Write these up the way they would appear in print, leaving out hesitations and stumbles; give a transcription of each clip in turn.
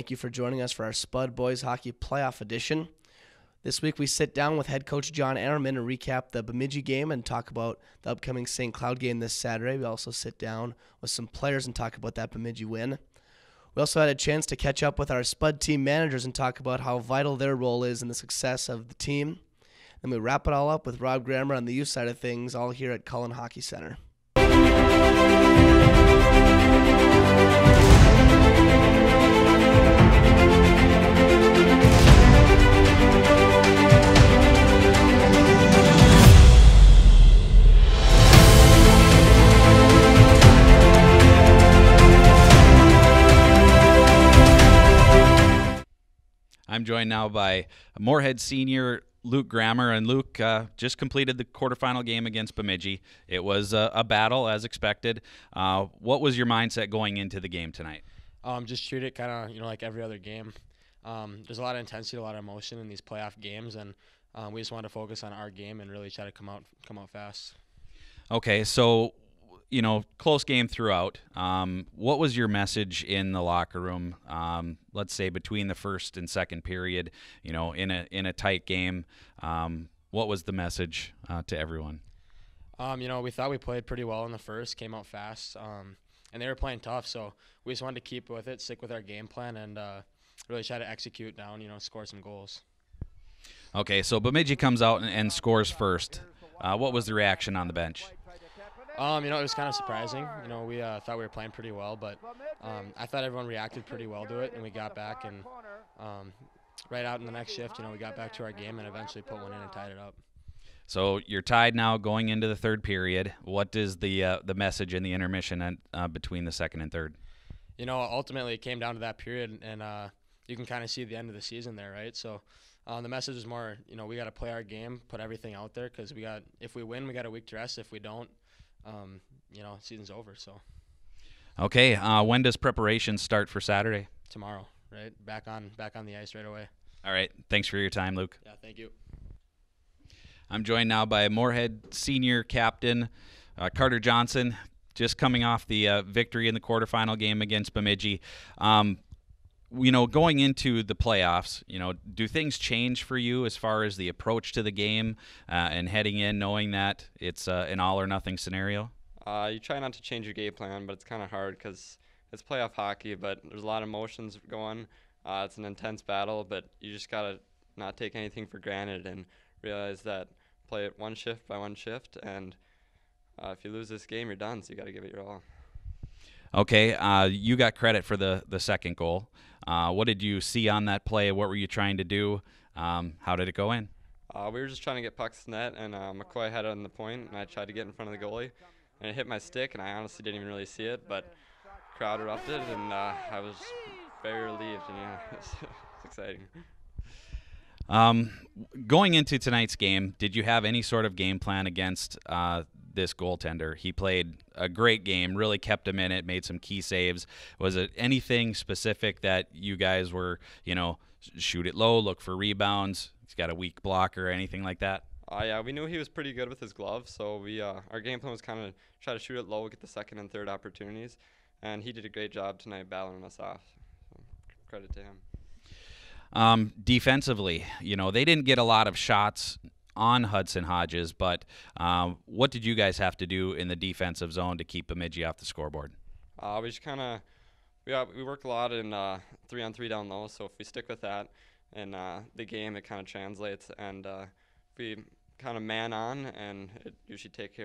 thank you for joining us for our Spud Boys Hockey Playoff Edition. This week we sit down with head coach John Ehrenman to recap the Bemidji game and talk about the upcoming St. Cloud game this Saturday. We also sit down with some players and talk about that Bemidji win. We also had a chance to catch up with our Spud team managers and talk about how vital their role is in the success of the team. Then we wrap it all up with Rob Grammer on the youth side of things, all here at Cullen Hockey Center. I'm joined now by Moorhead senior Luke Grammer, and Luke just completed the quarterfinal game against Bemidji. It was a battle, as expected. What was your mindset going into the game tonight? Just treat it kind of, like every other game. There's a lot of intensity, a lot of emotion in these playoff games, and we just wanted to focus on our game and really try to come out fast. Okay, so close game throughout. What was your message in the locker room? Let's say between the first and second period, in a tight game. What was the message to everyone? We thought we played pretty well in the first, came out fast, and they were playing tough. So we just wanted to keep with it, stick with our game plan, and really try to execute down. Score some goals. Okay, so Bemidji comes out and scores first. What was the reaction on the bench? It was kind of surprising. We thought we were playing pretty well, but I thought everyone reacted pretty well to it, and we got back and right out in the next shift, we got back to our game and eventually put one in and tied it up. So you're tied now going into the third period. What is the message in the intermission between the second and third? Ultimately it came down to that period, and you can kind of see the end of the season there, right? So the message is more, we got to play our game, put everything out there, because if we win, we got a week to rest. If we don't, season's over. So. Okay. When does preparation start for Saturday? Tomorrow, right? Back on the ice right away. All right. Thanks for your time, Luke. Yeah, thank you. I'm joined now by Moorhead senior captain Carter Johnson, just coming off the victory in the quarterfinal game against Bemidji. Going into the playoffs, do things change for you as far as the approach to the game and heading in knowing that it's an all-or-nothing scenario? You try not to change your game plan, but it's kind of hard because it's playoff hockey, but there's a lot of emotions going. It's an intense battle, but you just got to not take anything for granted and realize that play it one shift by one shift, and if you lose this game, you're done, so you got to give it your all. Okay, you got credit for the second goal. What did you see on that play? What were you trying to do? How did it go in? We were just trying to get pucks to net, and McCoy had it on the point, and I tried to get in front of the goalie, and it hit my stick, and I honestly didn't even really see it, but crowd erupted, and I was very relieved, and it's exciting. Going into tonight's game, did you have any sort of game plan against this goaltender? He played a great game, really kept him in it, made some key saves. Was it anything specific that you guys were, shoot it low, look for rebounds, he's got a weak blocker, anything like that? Yeah, we knew he was pretty good with his glove, so we our game plan was kind of try to shoot it low, get the second and third opportunities, and he did a great job tonight battling us off. So credit to him. Defensively, they didn't get a lot of shots on Hudson Hodges, but what did you guys have to do in the defensive zone to keep Bemidji off the scoreboard? We just kind of we work a lot in 3-on-3 down low, so if we stick with that in the game, it kind of translates, and if we kind of man on, and it usually takes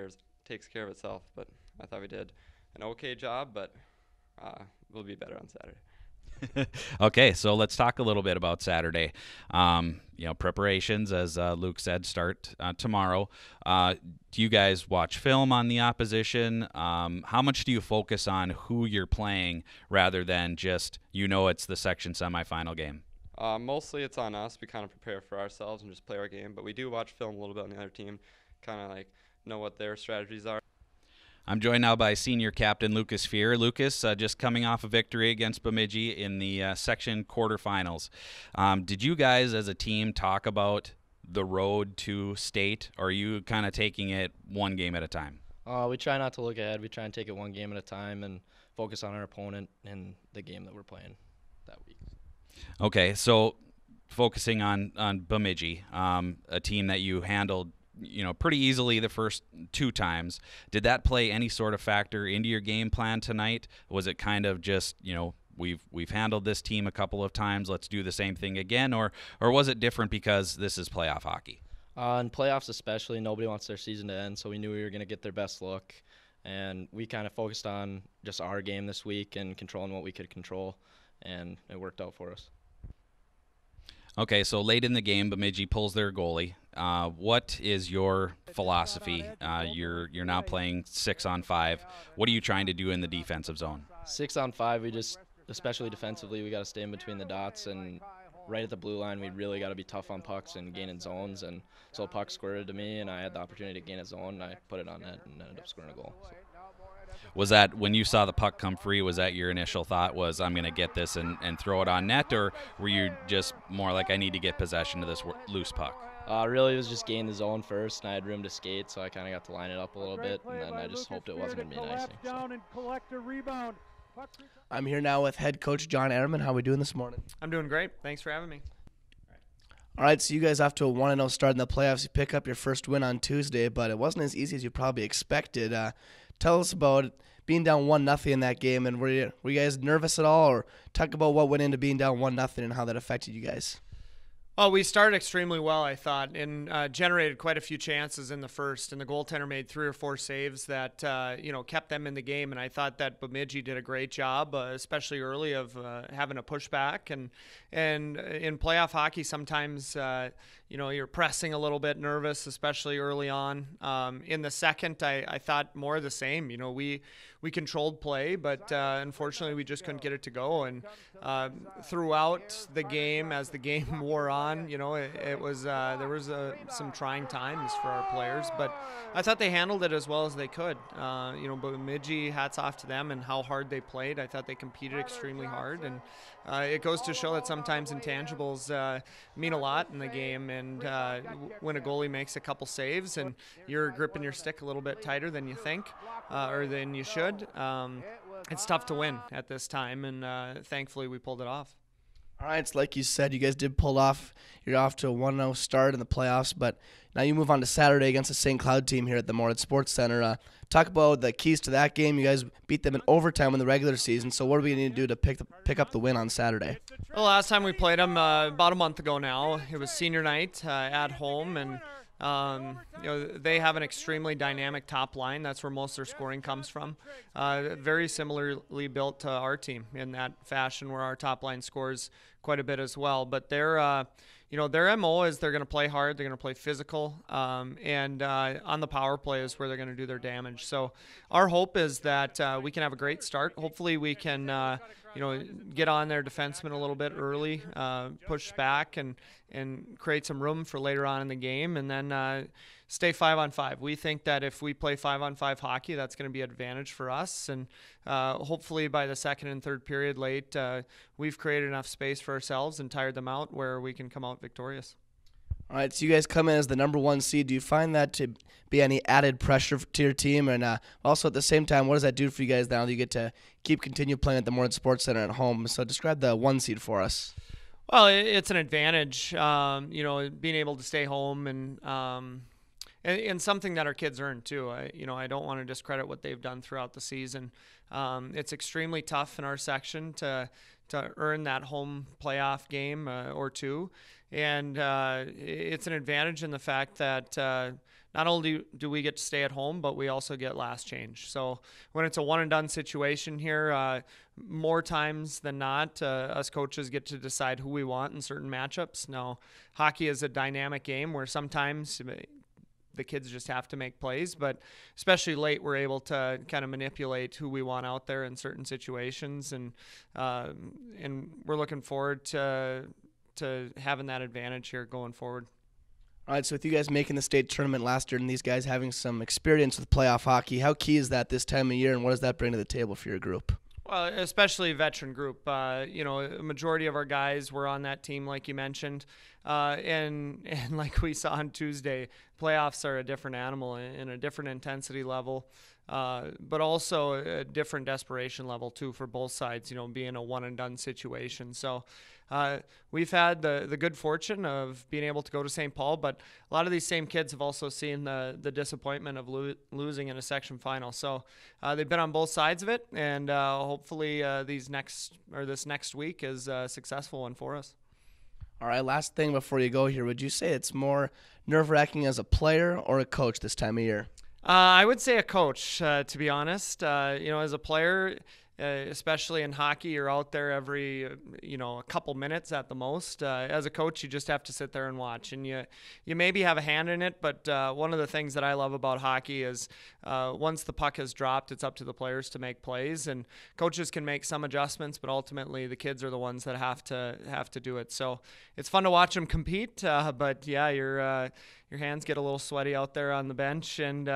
care of itself. But I thought we did an okay job, but we'll be better on Saturday. Okay, so let's talk a little bit about Saturday. Preparations, as Luke said, start tomorrow. Do you guys watch film on the opposition? How much do you focus on who you're playing rather than just, it's the section semifinal game? Mostly it's on us. We kind of prepare for ourselves and just play our game, but we do watch film a little bit on the other team, kind of know what their strategies are. I'm joined now by senior captain Lucas Fear. Lucas, just coming off a victory against Bemidji in the section quarterfinals. Did you guys as a team talk about the road to state, or are you kind of taking it one game at a time? We try not to look ahead. We try and take it one game at a time and focus on our opponent and the game that we're playing that week. Okay, so focusing on Bemidji, a team that you handled, pretty easily the first 2 times. Did that play any sort of factor into your game plan tonight? Was it kind of just, we've handled this team a couple of times, let's do the same thing again, or was it different because this is playoff hockey? In playoffs especially, nobody wants their season to end, so we knew we were going to get their best look. And we kind of focused on just our game this week and controlling what we could control, and it worked out for us. Okay, so late in the game, Bemidji pulls their goalie. What is your philosophy? You're now playing 6-on-5. What are you trying to do in the defensive zone? 6-on-5, we just, especially defensively, we got to stay in between the dots, and right at the blue line, we really got to be tough on pucks and gain in zones. And so puck squirted to me, and I had the opportunity to gain a zone, and I put it on net and ended up scoring a goal. So. Was that, when you saw the puck come free, was that your initial thought was, I'm going to get this and throw it on net, or were you just more like, I need to get possession of this loose puck? Really, it was just gain the zone first, and I had room to skate, so I kind of got to line it up a little bit, and then I just hoped it wasn't going to be an icing. So. I'm here now with head coach John Ehrenman. How are we doing this morning? I'm doing great. Thanks for having me. All right, so you guys off to a 1-0 start in the playoffs. You pick up your first win on Tuesday, but it wasn't as easy as you probably expected. Tell us about being down 1-0 in that game, and were you guys nervous at all, or talk about what went into being down 1-0 and how that affected you guys? Well, we started extremely well, I thought, and generated quite a few chances in the first, and the goaltender made 3 or 4 saves that kept them in the game, and I thought that Bemidji did a great job, especially early, of having a pushback, and in playoff hockey sometimes you're pressing a little bit, nervous, especially early on. In the second, I thought more of the same. We controlled play, but unfortunately we just couldn't get it to go. And throughout the game, as the game wore on, it was there was some trying times for our players, but I thought they handled it as well as they could. Bemidji, hats off to them and how hard they played. I thought they competed extremely hard, and it goes to show that sometimes intangibles mean a lot in the game. And when a goalie makes a couple saves and you're gripping your stick a little bit tighter than you think or than you should, it's tough to win at this time, and thankfully we pulled it off. All right, it's like you said, you guys did pull off. You're off to a 1-0 start in the playoffs, but now you move on to Saturday against the St. Cloud team here at the Moritz Sports Center. Talk about the keys to that game. You guys beat them in overtime in the regular season, so what are we going to do to pick up the win on Saturday? Well, last time we played them about a month ago now, it was senior night at home, and they have an extremely dynamic top line. That's where most of their scoring comes from. Very similarly built to our team in that fashion, where our top line scores quite a bit as well. But their MO is they're going to play hard, they're going to play physical, and on the power play is where they're going to do their damage. So our hope is that we can have a great start. Hopefully we can get on their defensemen a little bit early, push back and create some room for later on in the game, and then stay 5-on-5. We think that if we play 5-on-5 hockey, that's going to be an advantage for us, and hopefully by the second and third period late, we've created enough space for ourselves and tired them out where we can come out victorious. All right, so you guys come in as the number 1 seed. Do you find that to be any added pressure to your team? And also at the same time, what does that do for you guys now that you get to continue playing at the Moritz Sports Center at home? So describe the 1 seed for us. Well, it's an advantage, being able to stay home and something that our kids earn too. I don't want to discredit what they've done throughout the season. It's extremely tough in our section to earn that home playoff game or two. And it's an advantage in the fact that not only do we get to stay at home, but we also get last change. So when it's a one-and-done situation here, more times than not, us coaches get to decide who we want in certain matchups. Now, hockey is a dynamic game where sometimes the kids just have to make plays, but especially late, we're able to kind of manipulate who we want out there in certain situations, and we're looking forward to having that advantage here going forward. All right, so with you guys making the state tournament last year and these guys having some experience with playoff hockey, how key is that this time of year, and what does that bring to the table for your group? Well, especially a veteran group. A majority of our guys were on that team, like you mentioned, and like we saw on Tuesday, playoffs are a different animal and a different intensity level. but also a different desperation level too for both sides, being a one and done situation. So we've had the good fortune of being able to go to St. Paul, but a lot of these same kids have also seen the disappointment of losing in a section final. So they've been on both sides of it, and hopefully this next week is a successful one for us. All right, last thing before you go here, would you say it's more nerve-wracking as a player or a coach this time of year? I would say a coach, to be honest. As a player, especially in hockey, you're out there every, a couple minutes at the most. As a coach, you just have to sit there and watch, and you maybe have a hand in it. But one of the things that I love about hockey is once the puck has dropped, it's up to the players to make plays, and coaches can make some adjustments, but ultimately the kids are the ones that have to do it. So it's fun to watch them compete. But yeah, your hands get a little sweaty out there on the bench, and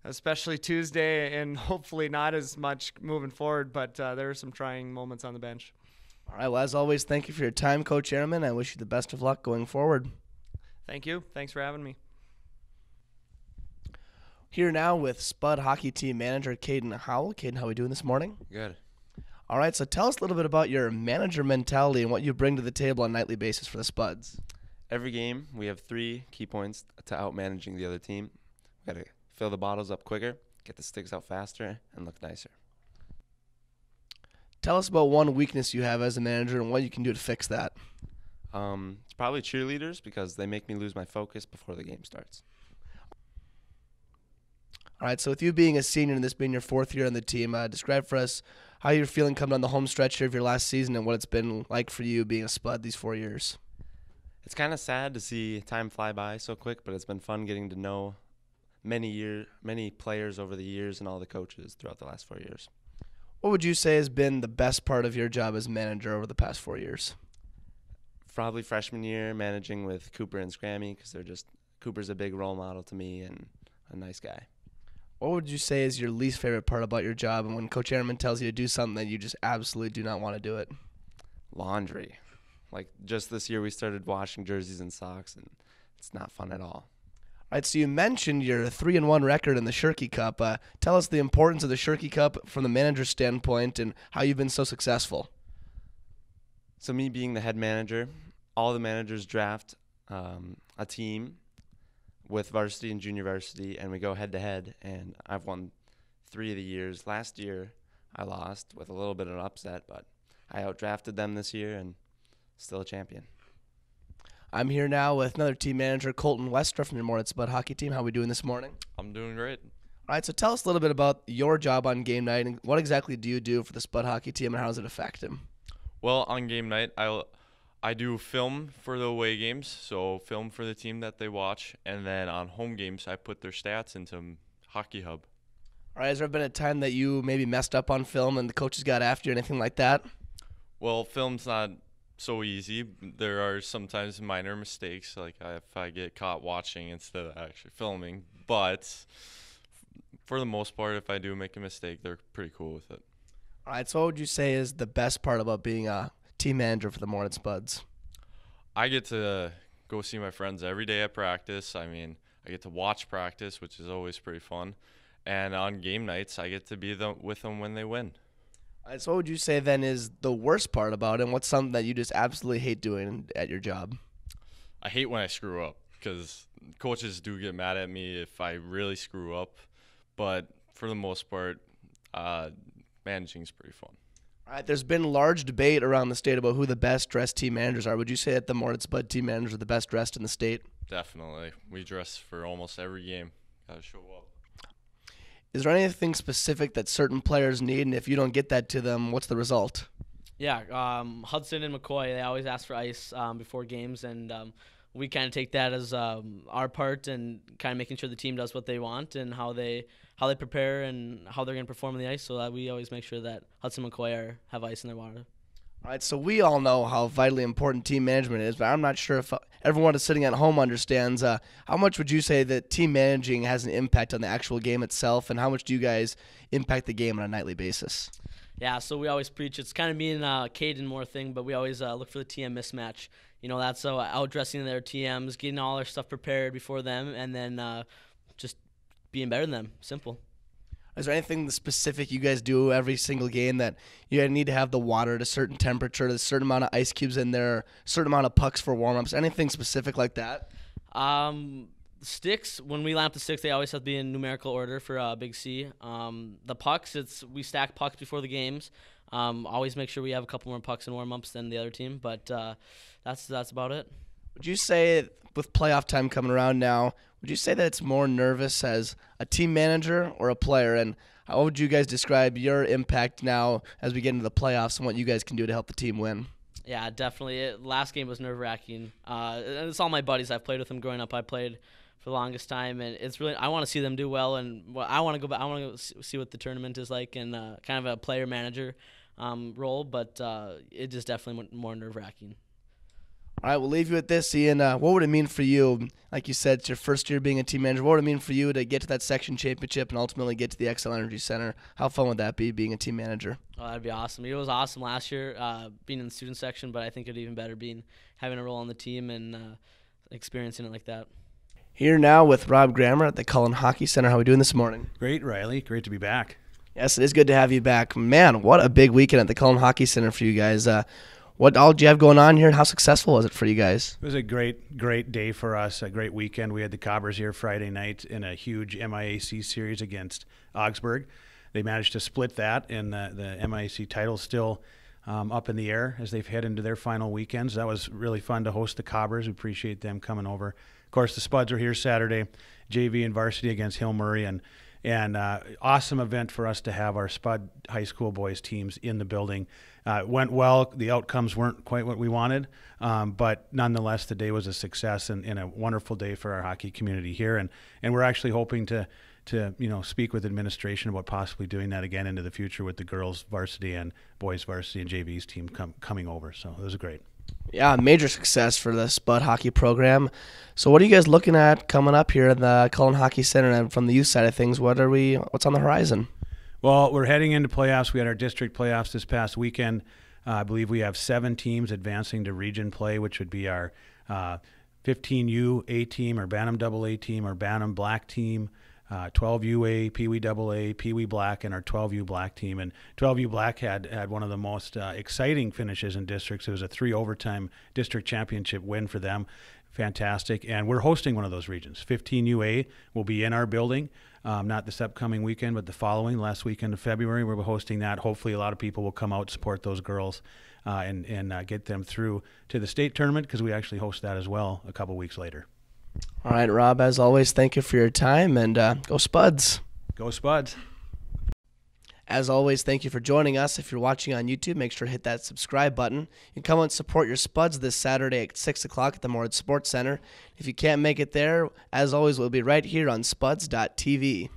especially Tuesday, and hopefully not as much moving forward, but there are some trying moments on the bench. All right, well, as always, thank you for your time, Coach Ehrman. I wish you the best of luck going forward. Thank you. Thanks for having me. Here now with Spud hockey team manager Caden Howell. Caden, how are we doing this morning? Good. All right, so tell us a little bit about your manager mentality and what you bring to the table on a nightly basis for the Spuds. Every game, we have 3 key points to out-managing the other team. We got to fill the bottles up quicker, get the sticks out faster, and look nicer. Tell us about one weakness you have as a manager and what you can do to fix that. It's probably cheerleaders because they make me lose my focus before the game starts. All right, so with you being a senior and this being your 4th year on the team, describe for us how you're feeling coming on the home stretch here of your last season and what it's been like for you being a Spud these 4 years. It's kind of sad to see time fly by so quick, but it's been fun getting to know many players over the years and all the coaches throughout the last 4 years. What would you say has been the best part of your job as manager over the past 4 years? Probably freshman year, managing with Cooper and Scrammy because Cooper's a big role model to me and a nice guy. What would you say is your least favorite part about your job and when Coach Ehrman tells you to do something that you just absolutely do not want to do it? Laundry. Like just this year we started washing jerseys and socks, and it's not fun at all. All right, so you mentioned your 3-1 record in the Shirky Cup. Tell us the importance of the Shirky Cup from the manager's standpoint and how you've been so successful. So me being the head manager, all the managers draft a team with varsity and junior varsity, and we go head-to-head, and I've won 3 of the years. Last year I lost with a little bit of an upset, but I outdrafted them this year and still a champion. I'm here now with another team manager, Colton Westra from your Moritz Spud hockey team. How are we doing this morning? I'm doing great. All right, so tell us a little bit about your job on game night and what exactly do you do for the Spud hockey team and how does it affect him? Well, on game night, I do film for the away games, so film for the team that they watch, and then on home games, I put their stats into Hockey Hub. All right, has there been a time that you maybe messed up on film and the coaches got after you, anything like that? Well, film's not so easy. There are sometimes minor mistakes, like if I get caught watching instead of actually filming, but for the most part, if I do make a mistake, they're pretty cool with it. All right, so what would you say is the best part about being a team manager for the Moritz Spuds? I get to go see my friends every day at practice. I mean, I get to watch practice, which is always pretty fun. And on game nights, I get to be with them when they win. All right, so what would you say then is the worst part about it and what's something that you just absolutely hate doing at your job? I hate when I screw up because coaches do get mad at me if I really screw up. But for the most part, managing is pretty fun. All right, there's been large debate around the state about who the best dressed team managers are. Would you say that the Moritz Spud team managers are the best dressed in the state? Definitely. We dress for almost every game. Got to show up. Is there anything specific that certain players need, and if you don't get that to them, what's the result? Yeah, Hudson and McCoy, they always ask for ice before games, and we kind of take that as our part and kind of making sure the team does what they want and how they prepare and how they're going to perform on the ice, so that we always make sure that Hudson and McCoy have ice in their water. All right, so we all know how vitally important team management is, but I'm not sure if everyone that's sitting at home understands. How much would you say that team managing has an impact on the actual game itself, and how much do you guys impact the game on a nightly basis? Yeah, so we always preach. It's kind of me and Caden more thing, but we always look for the TM mismatch. You know, that's outdressing their TMs, getting all our stuff prepared before them, and then just being better than them. Simple. Is there anything specific you guys do every single game that you need to have the water at a certain temperature, a certain amount of ice cubes in there, a certain amount of pucks for warm-ups, anything specific like that? Sticks, when we line up the sticks, they always have to be in numerical order for Big C. The pucks, we stack pucks before the games. Always make sure we have a couple more pucks in warm-ups than the other team, but that's about it. Would you say, with playoff time coming around now, would you say that it's more nervous as a team manager or a player? And how would you guys describe your impact now as we get into the playoffs and what you guys can do to help the team win? Yeah, definitely. Last game was nerve-wracking. And it's all my buddies. I've played with them growing up. I played for the longest time, and it's really, I want to see them do well, and I want to go back. I want to see what the tournament is like, and kind of a player manager role. But it is definitely more nerve-wracking. All right, we'll leave you with this, Ian. What would it mean for you? Like you said, it's your first year being a team manager. What would it mean for you to get to that section championship and ultimately get to the XL Energy Center? How fun would that be, being a team manager? Oh, that'd be awesome. It was awesome last year being in the student section, but I think it'd be even better having a role on the team and experiencing it like that. Here now with Rob Grammer at the Cullen Hockey Center. How are we doing this morning? Great, Riley. Great to be back. Yes, it is good to have you back. Man, what a big weekend at the Cullen Hockey Center for you guys. What all do you have going on here, and how successful was it for you guys? It was a great day for us, a great weekend. We had the Cobbers here Friday night in a huge MIAC series against Augsburg. They managed to split that, and the MIAC title still up in the air as they've head into their final weekends. That was really fun to host the Cobbers. We appreciate them coming over. Of course, the Spuds are here Saturday, JV and varsity against Hill Murray, and awesome event for us to have our Spud High School boys teams in the building. It went well. The outcomes weren't quite what we wanted, but nonetheless, the day was a success and a wonderful day for our hockey community here. And we're actually hoping to speak with administration about possibly doing that again into the future with the girls varsity and boys varsity and JV's team coming over. So it was great. Yeah, major success for the Spud hockey program. So what are you guys looking at coming up here at the Cullen Hockey Center? And from the youth side of things, what's on the horizon? Well, we're heading into playoffs. We had our district playoffs this past weekend. I believe we have 7 teams advancing to region play, which would be our 15U A team, our Bantam AA team, our Bantam Black team, 12U A, Pee Wee AA, Pee Wee Black, and our 12U Black team. And 12U Black had one of the most exciting finishes in districts. It was a 3-overtime district championship win for them. Fantastic. And we're hosting one of those regions. 15U A will be in our building. Not this upcoming weekend, but the following, last weekend of February, we're hosting that. Hopefully a lot of people will come out, support those girls, and get them through to the state tournament, because we actually host that as well a couple weeks later. All right, Rob, as always, thank you for your time, and go Spuds. Go Spuds. As always, thank you for joining us. If you're watching on YouTube, make sure to hit that subscribe button. You can come out and support your Spuds this Saturday at 6 o'clock at the Moritz Sports Center. If you can't make it there, as always, we'll be right here on Spuds.tv.